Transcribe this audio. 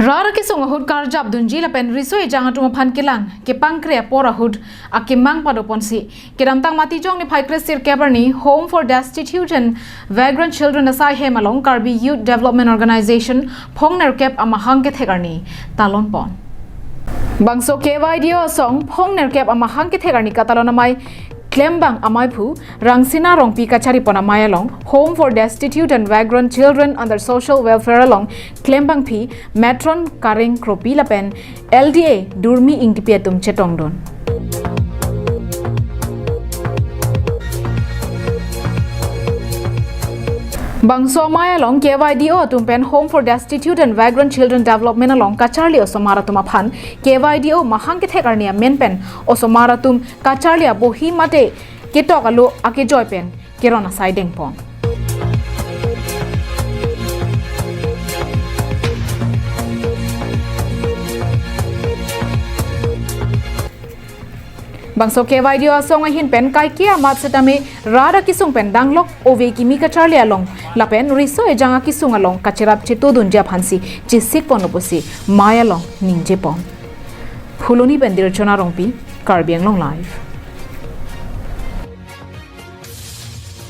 Rara ki song hud kar jab dunji la pen risoi jang atu phan kilang ke pangkre pora hud akimang padoponsi kiramtang mati jong ni phai kresir keberni Home for Destitute and Vagrant Children asai hemalong Karbi Youth Development Organization phongner kep amahang ke thegarni talon pon bangso ke video song phongner kep amahang ke thegarni katalon amai Klembang amai phu rangsina rong pi kachari pona mayalong Home for Destitute and Vagrant Children under Social Welfare along Klembang phi Metron Karing Kropi lapen LDA Durmi ingtipiatum chetongdon Bangso mayalong KYDO tumpen Home for Destitute and Vagrant Children Development along Kacharli osomaratum aphan KYDO mahang ke thegarnia menpen osomaratum Kacharlia bohi mate ketokalo ake joypen kerona siding pon Bangso KYDO asong ahin pen kai kia mat setame rara kisung pen danglok ove kimi Kacharlia along lapen riso e janga kisung along kachirap cheto dunja phansi chisik ponoposi maya long ningje pon Huluni bendir chona rongpi Karbi Anglong live